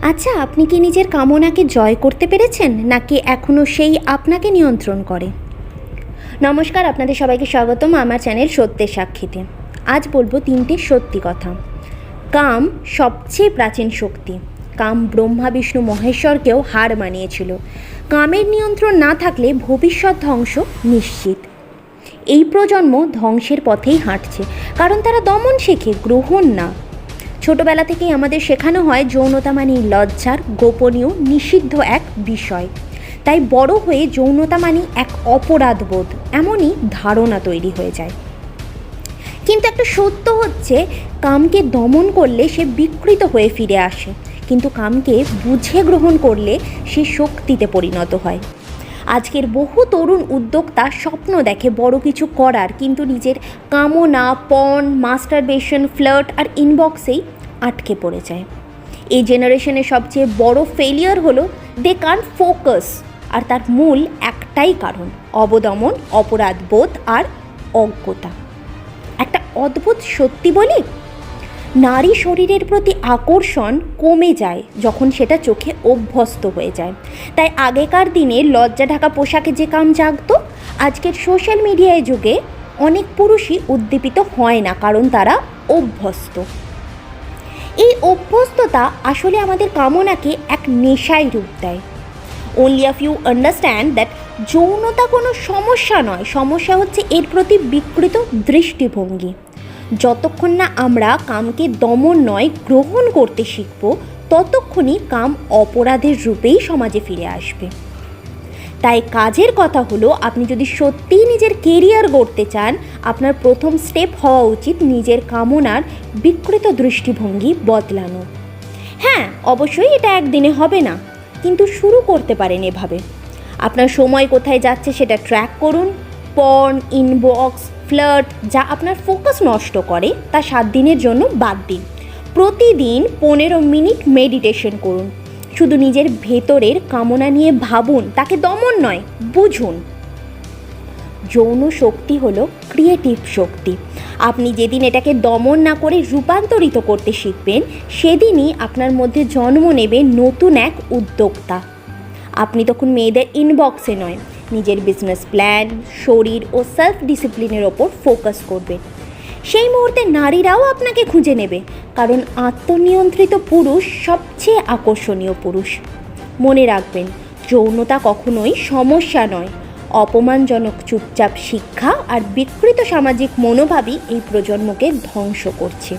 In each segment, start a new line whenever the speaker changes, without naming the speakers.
আচ্ছা, আপনি কি নিজের কামনাকে জয় করতে পেরেছেন, নাকি এখনও সেই আপনাকে নিয়ন্ত্রণ করে? নমস্কার, আপনাদের সবাইকে স্বাগতম আমার চ্যানেল সত্যের সাক্ষীতে। আজ বলবো 3টে সত্যি কথা। কাম সবচেয়ে প্রাচীন শক্তি। কাম ব্রহ্মা বিষ্ণু মহেশ্বরকেও হার মানিয়েছিল। কামের নিয়ন্ত্রণ না থাকলে ভবিষ্যৎ ধ্বংস নিশ্চিত। এই প্রজন্ম ধ্বংসের পথেই হাঁটছে, কারণ তারা দমন শেখে, গ্রহণ না। ছোটবেলা থেকেই আমাদের শেখানো হয় যৌনতা মানেই লজ্জার, গোপনীয়, নিষিদ্ধ এক বিষয়। তাই বড় হয়ে যৌনতা মানেই এক অপরাধবোধ, এমনই ধারণা তৈরি হয়ে যায়। কিন্তু একটা সত্য হচ্ছে, কামকে দমন করলে সে বিকৃত হয়ে ফিরে আসে, কিন্তু কামকে বুঝে গ্রহণ করলে সে শক্তিতে পরিণত হয়। আজকের বহু তরুণ উদ্যোক্তা স্বপ্ন দেখে বড় কিছু করার, কিন্তু নিজের কামনা, পর্ন, মাস্টারবেশন, ফ্লার্ট আর ইনবক্সেই আটকে পড়ে যায়। এই জেনারেশনের সবচেয়ে বড় ফেলিয়ার হলো দে কান্ট ফোকাস, আর তার মূল একটাই কারণ: অবদমন, অপরাধবোধ আর অজ্ঞতা। একটা অদ্ভুত সত্যি বলি, নারী শরীরের প্রতি আকর্ষণ কমে যায় যখন সেটা চোখে অভ্যস্ত হয়ে যায়। তাই আগেকার দিনে লজ্জা ঢাকা পোশাকে যে কাম জাগতো, আজকের সোশ্যাল মিডিয়ায় যুগে অনেক পুরুষই উদ্দীপিত হয় না, কারণ তারা অভ্যস্ত। এই অভ্যস্ততা আসলে আমাদের কামনাকে এক নেশায় রূপ দেয়। only if you understand that যৌনতা কোনো সমস্যা নয়, সমস্যা হচ্ছে এর প্রতি বিকৃত দৃষ্টিভঙ্গি। যতক্ষণ না আমরা কামকে দমন নয় গ্রহণ করতে শিখব, ততক্ষণই কাম অপরাধের রূপেই সমাজে ফিরে আসবে। তাই কাজের কথা হলো, আপনি যদি সত্যিই নিজের কেরিয়ার গড়তে চান, আপনার প্রথম স্টেপ হওয়া উচিত নিজের কামনার বিকৃত দৃষ্টিভঙ্গি বদলানো। হ্যাঁ, অবশ্যই এটা একদিনে হবে না, কিন্তু শুরু করতে পারেন এভাবে। আপনার সময় কোথায় যাচ্ছে সেটা ট্র্যাক করুন। পর্ন, ইনবক্স, ফ্লার্ট যা আপনার ফোকাস নষ্ট করে, তা 7 দিনের জন্য বাদ দিন। প্রতিদিন 15 মিনিট মেডিটেশন করুন। শুধু নিজের ভেতরের কামনা নিয়ে ভাবুন, তাকে দমন নয়, বুঝুন। যৌন শক্তি হলো ক্রিয়েটিভ শক্তি। আপনি যেদিন এটাকে দমন না করে রূপান্তরিত করতে শিখবেন, সেদিনই আপনার মধ্যে জন্ম নেবে নতুন এক উদ্যোক্তা। আপনি তখন মেয়েদের ইনবক্সে নয়, নিজের বিজনেস প্ল্যান, শরীর ও সেলফ ডিসিপ্লিনের ওপর ফোকাস করবেন। সেই মুহূর্তে নারীরাও আপনাকে খুঁজে নেবে, কারণ আত্মনিয়ন্ত্রিত পুরুষ সবচেয়ে আকর্ষণীয় পুরুষ। মনে রাখবেন, যৌনতা কখনোই সমস্যা নয়। অপমানজনক চুপচাপ শিক্ষা আর বিকৃত সামাজিক মনোভাবই এই প্রজন্মকে ধ্বংস করছে।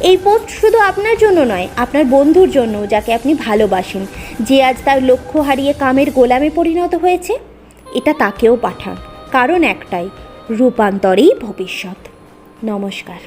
এই পোস্ট শুধু আপনার জন্য নয়, আপনার বন্ধুর জন্য, যাকে আপনি ভালোবাসেন, যে আজ তার লক্ষ্য হারিয়ে কামের গোলামে পরিণত হয়েছে। এটা তাকেও পাঠান, কারণ একটাই: রূপান্তরেই ভবিষ্যৎ। নমস্কার।